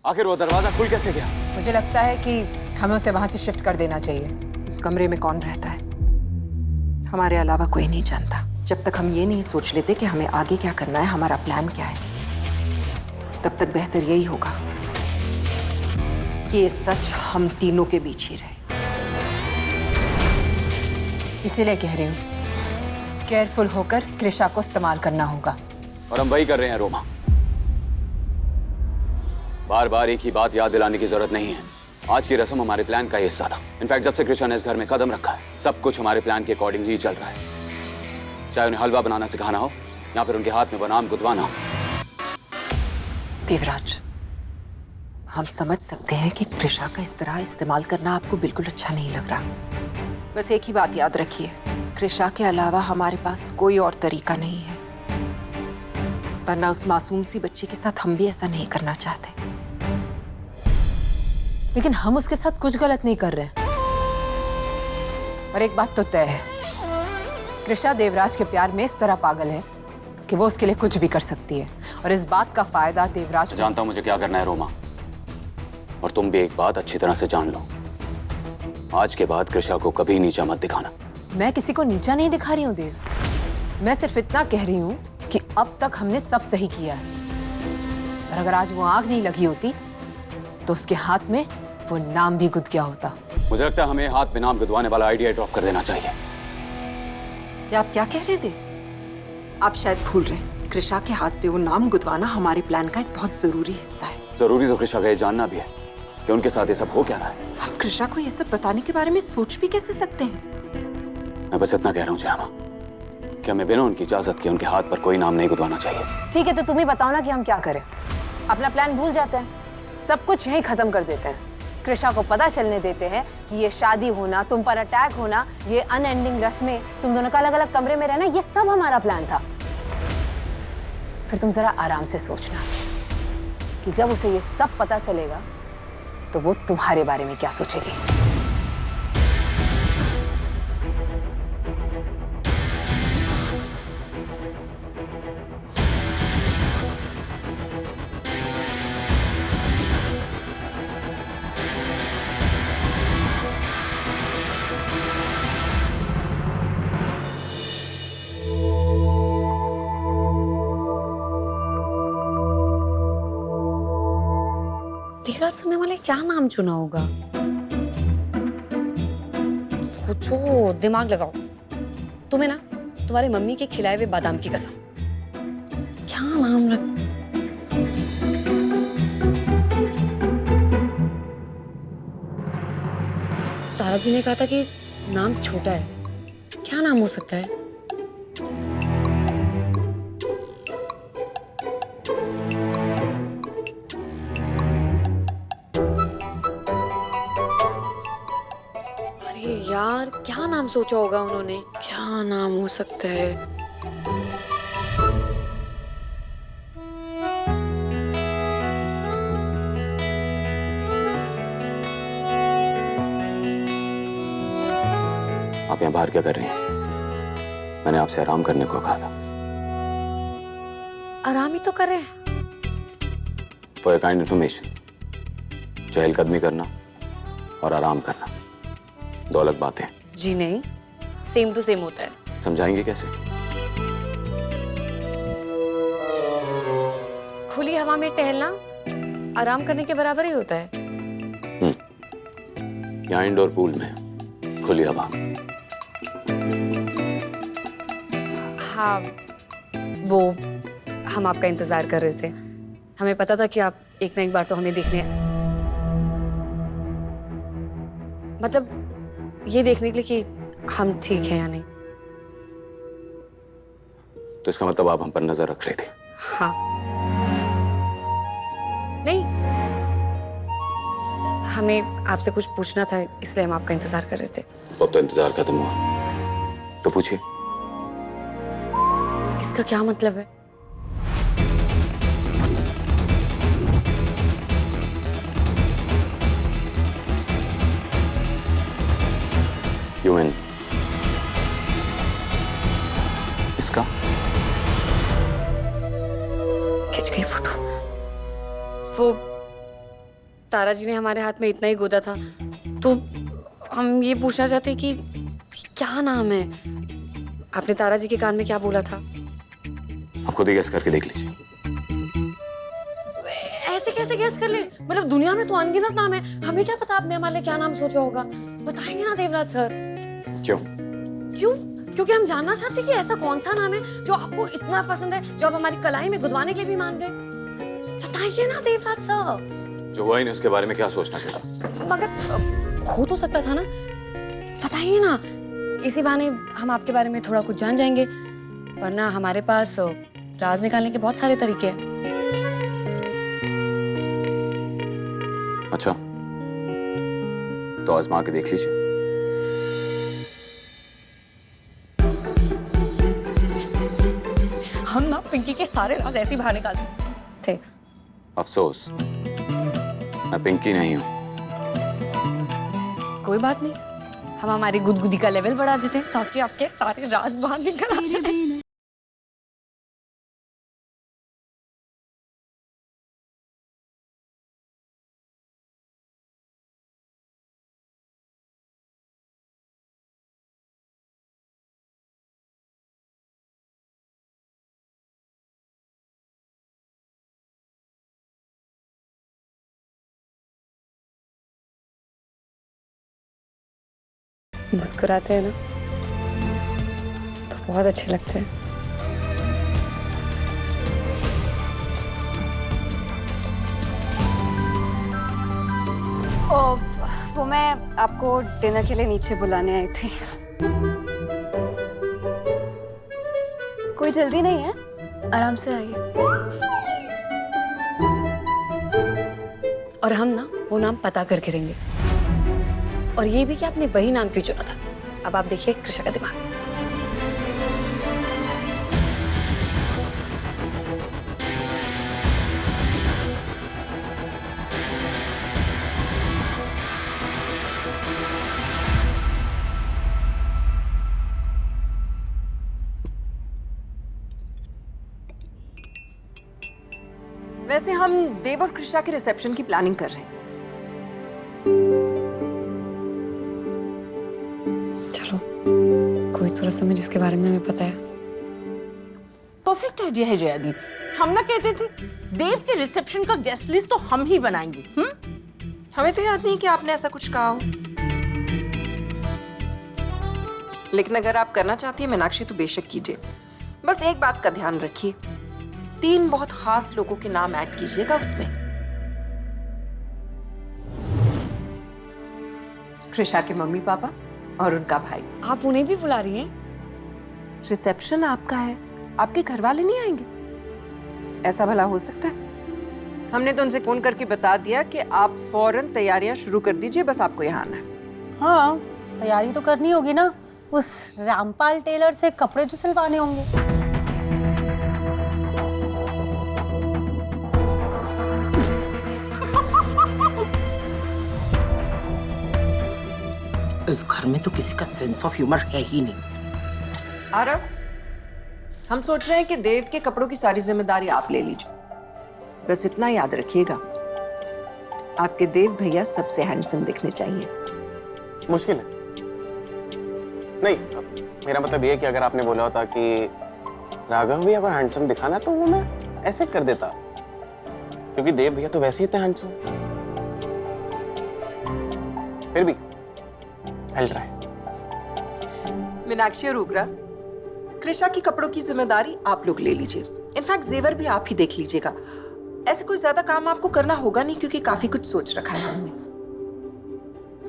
आखिर वो दरवाजा खुल कैसे गया? मुझे लगता है कि हमें उसे वहां से शिफ्ट कर देना चाहिए। उस कमरे में कौन रहता है? हमारे अलावा कोई नहीं जानता। जब तक हम ये नहीं सोच लेते कि हमें आगे क्या करना है, हमारा प्लान क्या है, तब तक बेहतर यही होगा कि ये सच हम तीनों के बीच ही रहे। इसीलिए कह रही हूँ, केयरफुल होकर कृषा को इस्तेमाल करना होगा। और हम वही कर रहे हैं रोमा। बार बार एक ही बात याद दिलाने की जरूरत नहीं है। आज की रस्म हमारे प्लान का हिस्सा था। इनफैक्ट जब से कृष्णा ने इस घर में कदम रखा है, सब कुछ हमारे प्लान के अकॉर्डिंग ही चल रहा है। चाहे उन्हें हलवा बनाना सिखाना हो या फिर उनके हाथ में बनाम गुदवाना हो। देवराज, हम समझ सकते हैं कि कृषा का इस तरह इस्तेमाल करना आपको बिल्कुल अच्छा नहीं लग रहा। बस एक ही बात याद रखिए, कृषा के अलावा हमारे पास कोई और तरीका नहीं है, वरना उस मासूम सी बच्ची के साथ हम भी ऐसा नहीं करना चाहते। लेकिन हम उसके साथ कुछ गलत नहीं कर रहे। और एक बात तो तय है, कृषा देवराज के प्यार में इस तरह पागल है कि वो उसके लिए कुछ भी कर सकती है। और इस बात का फायदा देवराज को। जानता हूं मुझे क्या करना है रोमा, और तुम भी एक बात अच्छी तरह से जान लो, आज के बाद कृषा को कभी नीचा मत दिखाना। मैं किसी को नीचा नहीं दिखा रही हूँ देव, मैं सिर्फ इतना कह रही हूँ कि अब तक हमने सब सही किया है। और अगर आज वो आग नहीं लगी होती तो उसके हाथ में वो नाम भी गुद गया होता। मुझे लगता है हमें हाथ में नाम गुदवाने वाला आइडिया ड्रॉप कर देना चाहिए। ये आप क्या कह रहे थे? आप शायद भूल रहे हैं, कृषा के हाथ पे वो नाम गुदवाना हमारे प्लान का एक बहुत जरूरी हिस्सा है। जरूरी तो कृषा का ये जानना भी है कि उनके साथ ये सब हो क्या रहा है। आप कृषा को ये सब बताने के बारे में सोच भी कैसे सकते हैं? मैं बस इतना कह रहा हूँ श्यामा कि हमें बिना उनकी इजाजत के उनके हाथ पर कोई नाम नहीं गुदवाना चाहिए। ठीक है, तो तुम ही बताओ ना कि हम क्या करें। अपना प्लान भूल जाते हैं, सब कुछ यहीं खत्म कर देते हैं। कृषा को पता चलने देते हैं कि ये शादी होना, तुम पर अटैक होना, ये अनएंडिंग रस्में, तुम दोनों का अलग अलग कमरे में रहना, ये सब हमारा प्लान था। फिर तुम जरा आराम से सोचना कि जब उसे ये सब पता चलेगा तो वो तुम्हारे बारे में क्या सोचेगी। देवराज सुनने वाले क्या नाम चुना होगा? सोचो, दिमाग लगाओ। तुम्हें ना तुम्हारी मम्मी के खिलाए हुए बादाम की कसम, क्या नाम रख। ताराजी ने कहा था कि नाम छोटा है, क्या नाम हो सकता है? यार क्या नाम सोचा होगा उन्होंने? क्या नाम हो सकता है? आप यहाँ बाहर क्या कर रही हैं? मैंने आपसे आराम करने को कहा था। आराम ही तो कर रहे हैं। फॉर योर काइंड इन्फॉर्मेशन, चहलकदमी करना और आराम करना दो अलग बातें। जी नहीं, सेम टू सेम होता है। समझाएंगे कैसे? खुली हवा में टहलना आराम करने के बराबर ही होता है। यहाँ इंडोर पूल में खुली हवा। हाँ, वो हम आपका इंतजार कर रहे थे। हमें पता था कि आप एक ना एक बार तो हमें देखने, मतलब ये देखने के लिए कि हम ठीक हैं या नहीं। तो इसका मतलब आप हम पर नजर रख रहे थे? हाँ। नहीं, हमें आपसे कुछ पूछना था, इसलिए हम आपका इंतजार कर रहे थे। अब तो इंतजार खत्म हुआ, तो पूछिए। इसका क्या मतलब है? ह्यूमन, इसका खिंच गई फोटो। वो तारा जी ने हमारे हाथ में इतना ही गोदा था, तो हम ये पूछना चाहते कि क्या नाम है। आपने तारा जी के कान में क्या बोला था? आप खुद ही गेस करके देख लीजिए। ऐसे कैसे गेस कर ले? मतलब दुनिया में तो अनगिनत नाम है, हमें क्या पता आपने हमारे लिए क्या नाम सोचा होगा। बताएंगे ना देवराज सर? क्यों? क्यों? क्योंकि हम जानना चाहते हैं कि ऐसा कौन सा नाम है जो आपको इतना पसंद है, जो आप हमारी कलाई में गुदवाने के लिए भी मान गए। बताइए ना देवराज सर। जो हुआ ही नहीं उसके बारे में क्या सोचना चाहिए? मगर हो तो सकता था ना, बताइए ना। इसी बहाने हम आपके बारे में थोड़ा कुछ जान जाएंगे, वरना हमारे पास राज निकालने के बहुत सारे तरीके हैं। अच्छा, तो आजमा के देख लीजिए। हम ना पिंकी के सारे राज ऐसे ही बाहर निकाल थे। अफसोस, मैं पिंकी नहीं हूं। कोई बात नहीं, हम हमारी गुदगुदी का लेवल बढ़ा देते हैं ताकि आपके सारे राज बाहर निकल आ जाए। मुस्कुराते हैं ना तो बहुत अच्छे लगते हैं। वो मैं आपको डिनर के लिए नीचे बुलाने आई थी। कोई जल्दी नहीं है, आराम से आइए। और हम ना वो नाम पता करके देंगे, और ये भी कि आपने वही नाम क्यों चुना था। अब आप देखिए कृषा का दिमाग। वैसे हम देव और कृषा के रिसेप्शन की प्लानिंग कर रहे हैं। चलो, कोई तो रस्म है जिसके बारे में हमें पता है। परफेक्ट आइडिया है जयादीप। हम ना कहते थे देव के रिसेप्शन का गेस्ट लिस्ट तो हम ही बनाएंगे। हमें तो याद नहीं कि आपने ऐसा कुछ कहा हो, लेकिन अगर आप करना चाहती हैं मीनाक्षी तो बेशक कीजिए। बस एक बात का ध्यान रखिए, 3 बहुत खास लोगों के नाम ऐड कीजिएगा उसमें। कृषा के मम्मी पापा और उनका भाई। आप उन्हें भी बुला रही हैं? रिसेप्शन आपका है, आपके घर वाले नहीं आएंगे? ऐसा भला हो सकता है? हमने तो उनसे फोन करके बता दिया कि आप फौरन तैयारियां शुरू कर दीजिए, बस आपको यहाँ आना है। हाँ, तैयारी तो करनी होगी ना, उस रामपाल टेलर से कपड़े जो सिलवाने होंगे। इस घर में तो किसी का सेंस ऑफ ह्यूमर है ही नहीं। आरव, हम सोच रहे हैं कि देव के कपड़ों की सारी जिम्मेदारी आप ले लीजिए। बस इतना याद रखिएगा, आपके देव भैया सबसे हैंडसम दिखने चाहिए। मुश्किल है नहीं, मेरा मतलब ये है कि अगर आपने बोला होता कि राघव भैया को हैंडसम दिखाना तो वो मैं ऐसे कर देता, क्योंकि देव भैया तो वैसे ही इतने हैंडसम। फिर भी I'll try। मीनाक्षी और उग्रा, कृषा की कपड़ों की जिम्मेदारी आप लोग ले लीजिए। इनफैक्ट जेवर भी आप ही देख लीजिएगा। ऐसे कोई ज्यादा काम आपको करना होगा नहीं, क्योंकि काफी कुछ सोच रखा है हमने।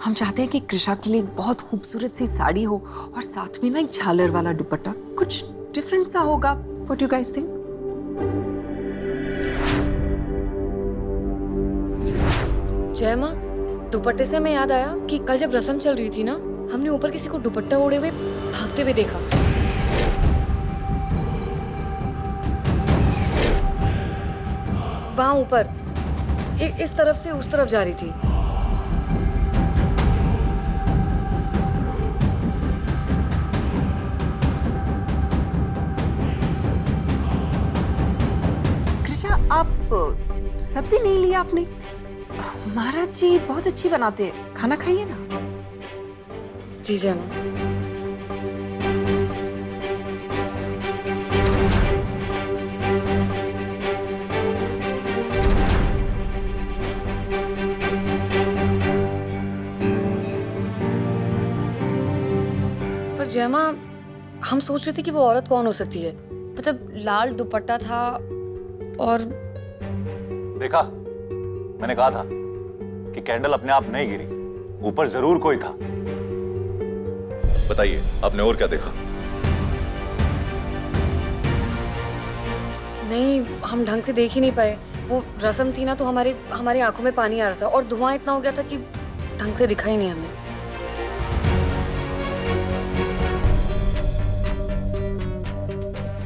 हम चाहते हैं कि कृषा के लिए एक बहुत खूबसूरत सी साड़ी हो और साथ में ना एक झालर वाला दुपट्टा, कुछ डिफरेंट सा होगा। What you guys think? जय माँ, दुपट्टे से हमें याद आया कि कल जब रस्म चल रही थी ना, हमने ऊपर किसी को दुपट्टा ओढ़े हुए भागते हुए देखा। वहां ऊपर इस तरफ से उस तरफ जा रही थी। कृषा, आप सब्जी नहीं लिया आपने? महाराज जी बहुत अच्छी बनाते हैं, खाना खाइए ना। जी जय माँ। पर जय माँ, हम सोच रहे थे कि वो औरत कौन हो सकती है। मतलब लाल दुपट्टा था और देखा, मैंने कहा था कि कैंडल अपने आप नहीं गिरी, ऊपर जरूर कोई था। बताइए, आपने और क्या देखा? नहीं, हम ढंग से देख ही नहीं पाए। वो रस्म थी ना, तो हमारी आंखों में पानी आ रहा था और धुआं इतना हो गया था कि ढंग से दिखा ही नहीं हमें।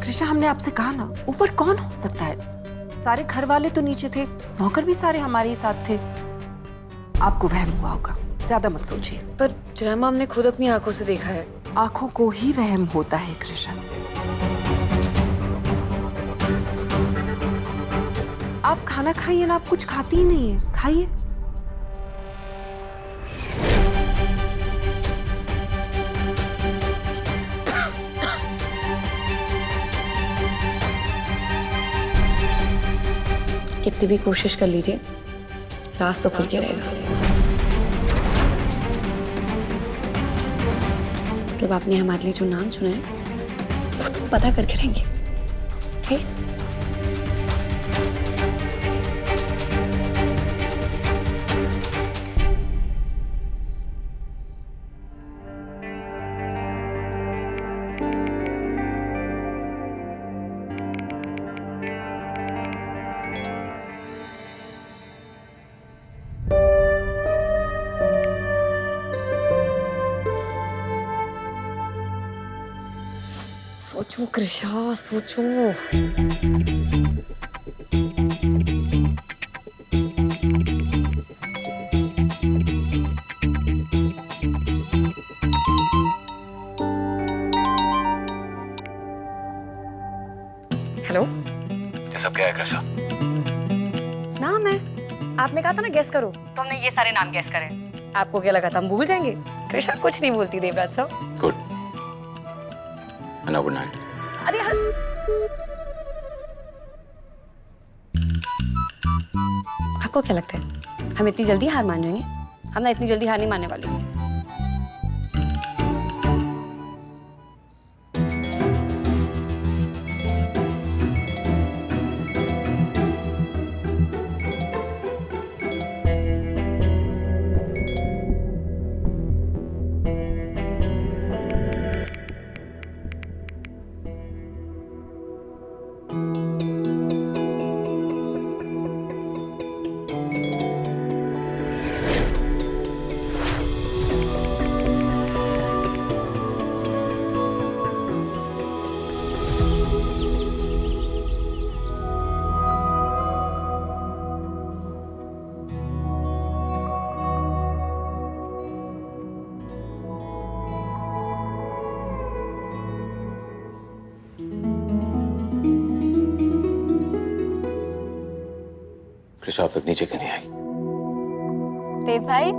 कृषा, हमने आपसे कहा ना, ऊपर कौन हो सकता है? सारे घर वाले तो नीचे थे, नौकर भी सारे हमारे ही साथ थे। आपको वहम हुआ होगा, ज्यादा मत सोचिए। पर जय माँ, हमने खुद अपनी आंखों से देखा है। आंखों को ही वहम होता है कृष्ण। आप खाना खाइए ना, आप कुछ खाती ही नहीं है, खाइए। कितनी भी कोशिश कर लीजिए, राज तो खुल के रहेगा। मतलब आपने हमारे लिए जो नाम चुना है वो तो पता करके रहेंगे, ठीक? सोचो कृषा, सोचो। हेलो, ये सब क्या है कृषा? नाम है। आपने कहा था ना गैस करो, तो हमने ये सारे नाम गैस करे। आपको क्या लगा था हम भूल जाएंगे? कृषा कुछ नहीं बोलती देवराज साहब। गुड। Good night. अरे यार, आपको क्या लगता है हम इतनी जल्दी हार मान जाएंगे? हम ना इतनी जल्दी हार नहीं मानने वाले। कृषा अब तक नीचे क्यों नहीं आई? देव भाई,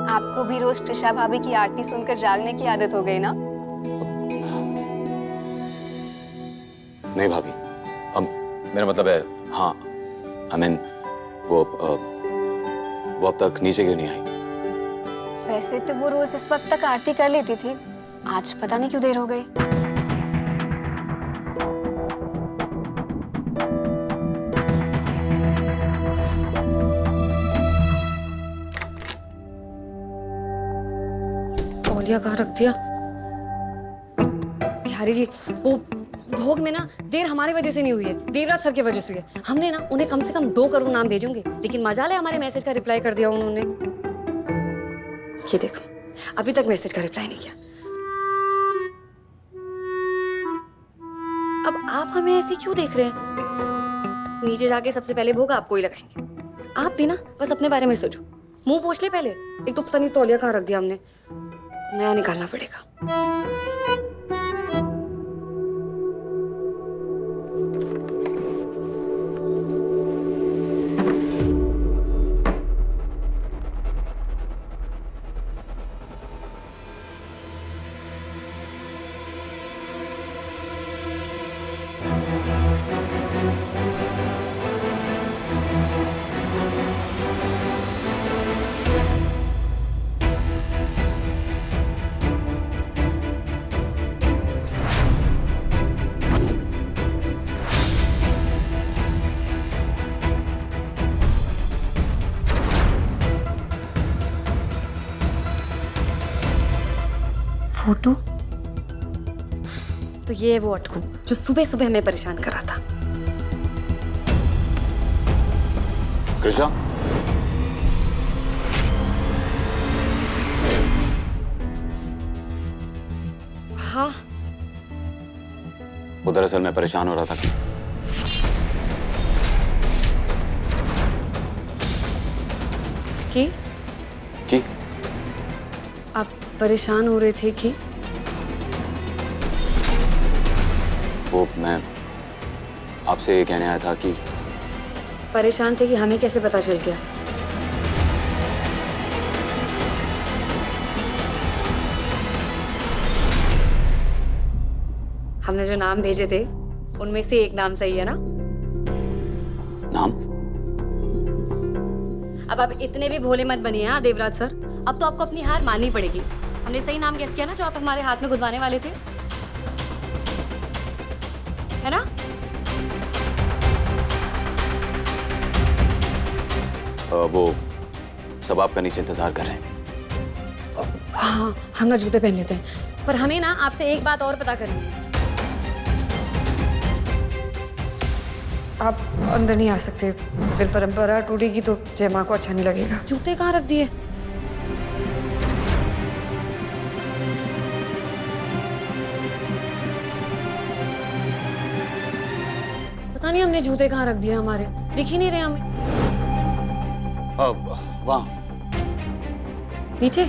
आपको भी रोज कृषा भाभी की आरती सुनकर जागने की आदत हो गई ना? नहीं भाभी, मेरा मतलब है, हाँ, I mean, वो अब तक नीचे क्यों नहीं आई? वैसे तो वो रोज इस वक्त तक आरती कर लेती थी, आज पता नहीं क्यों देर हो गई। तौलिया कहाँ रख दिया? बिहारी जी, वो भोग में ना देर हमारी वजह से नहीं हुई है, देवराज सर की वजह से हुई है। हमने ना उन्हें कम से कम 2 करोड़ नाम भेजेंगे, लेकिन मजाल है हमारे मैसेज का रिप्लाई कर दिया उन्होंने। ये देखो, अभी तक मैसेज का रिप्लाई नहीं किया। अब आप हमें ऐसे क्यों देख रहे हैं? नीचे जाके सबसे पहले भोग आपको ही लगाएंगे। आप भी ना बस अपने बारे में सोचो, मुंह पोंछ ले पहले। एक तो पता नहीं तौलिया कहाँ रख दिया हमने, नया निकालना पड़ेगा। फोटो? तो ये है वो अटकू जो सुबह सुबह हमें परेशान कर रहा था। कृष्णा, हाँ, वो दरअसल मैं परेशान हो रहा था कि आप परेशान हो रहे थे कि? वो मैं आपसे ये कहने आया था कि परेशान थे कि हमें कैसे पता चल गया? हमने जो नाम भेजे थे उनमें से एक नाम सही है ना? नाम? अब आप इतने भी भोले मत बनिए हाँ देवराज सर। अब तो आपको अपनी हार माननी पड़ेगी। हमने सही नाम गेस किया ना जो आप हमारे हाथ में गुदवाने वाले थे, है ना? वो सब आपका नीचे इंतजार कर रहे हैं। हाँ, हम ना जूते पहन लेते हैं, पर हमें ना आपसे एक बात और पता करनी है। आप अंदर नहीं आ सकते। अगर परंपरा टूटेगी तो जय माँ को अच्छा नहीं लगेगा। जूते कहाँ रख दिए? पता नहीं हमने जूते कहाँ रख दिए हमारे, दिख ही नहीं रहे हमें। वहाँ नीचे?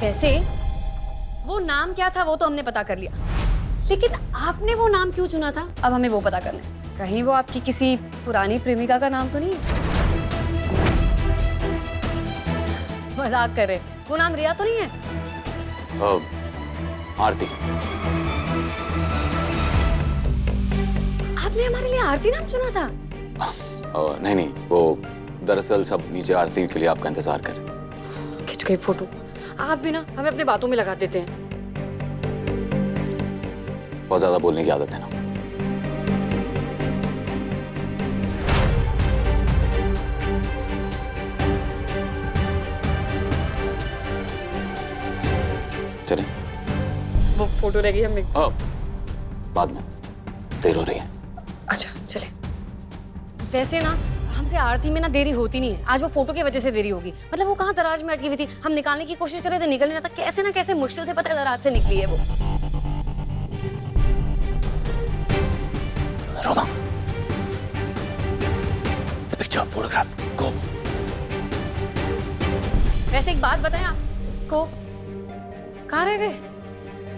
वैसे वो नाम क्या था वो तो हमने पता कर लिया, लेकिन आपने वो नाम क्यों चुना था अब हमें वो पता करना है। कहीं वो आपकी किसी पुरानी प्रेमिका का नाम तो नहीं है? मजाक कर रहे, वो नाम रिया तो नहीं है? आरती। आपने हमारे लिए आरती नाम चुना था? नहीं, वो दरअसल सब नीचे आरती के लिए आपका इंतजार कर रहे हैं। खिंच गई फोटो। आप भी ना हमें अपनी बातों में लगा देते हैं। बहुत ज्यादा बोलने की आदत है ना। चलें। वो फोटो रह गई हमने। बाद में, देर हो रही है। अच्छा चले। वैसे ना हमसे आरती में ना देरी होती नहीं है, आज वो फोटो की वजह से देरी होगी। मतलब वो कहाँ दराज में अटकी हुई थी, हम निकालने की कोशिश कर रहे थे, निकल नहीं रहा था। कैसे ना कैसे मुश्किल से पता है दराज से निकली है वो। रोमा, पिक्चर, फोटोग्राफ, गो। वैसे एक बात बताएं आपको, कहाँ रह गए?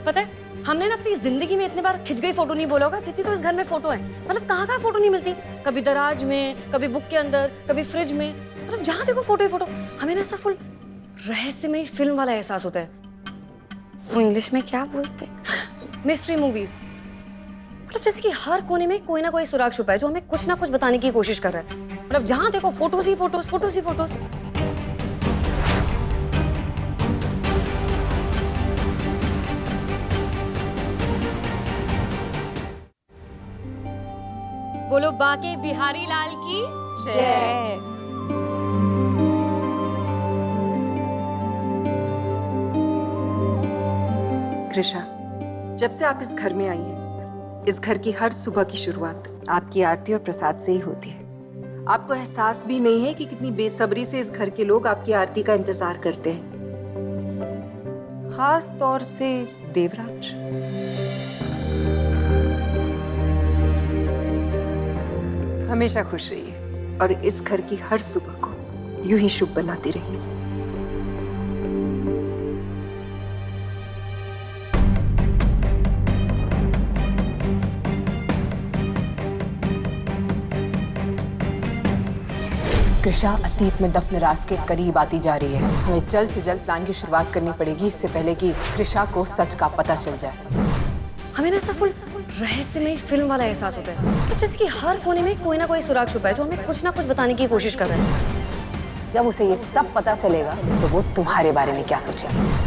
पता है हमने ना अपनी जिंदगी में इतने बार खिंच गई फोटो नहीं बोला होगा जितनी तो इस घर में फोटो है। मतलब कहाँ कहाँ फोटो नहीं मिलती, कभी दराज में, कभी बुक के अंदर, कभी फ्रिज में, मतलब जहाँ देखो फोटो ही फोटो। हमें ना ऐसा फुल रहस्यमय फिल्म वाला एहसास होता है। वो इंग्लिश में क्या बोलते हैं, मिस्ट्री मूवीज। मतलब जैसे कि हर कोने में कोई ना कोई सुराग छुपा है जो हमें कुछ ना कुछ बताने की कोशिश कर रहा है। मतलब जहाँ देखो फोटोज ही फोटोज, फोटोज ही फोटोज। बोलो बाके बिहारी लाल की जय। कृषा, जब से आप इस घर में आई हैं, इस घर की हर सुबह की शुरुआत आपकी आरती और प्रसाद से ही होती है। आपको एहसास भी नहीं है कि कितनी बेसब्री से इस घर के लोग आपकी आरती का इंतजार करते हैं, खास तौर से देवराज। हमेशा खुश रहिए और इस घर की हर सुबह को यूं ही शुभ बनाती रहिए। कृषा अतीत में दफन राज के करीब आती जा रही है। हमें जल्द से जल्द प्लान की शुरुआत करनी पड़ेगी, इससे पहले कि कृषा को सच का पता चल जाए। हमें ना ऐसा फुल रहस्यमय फिल्म वाला एहसास होता है, मतलब जैसे कि हर कोने में कोई ना कोई सुराग छुपा है जो हमें कुछ ना कुछ बताने की कोशिश कर रहा है। जब उसे ये सब पता चलेगा तो वो तुम्हारे बारे में क्या सोचेगा।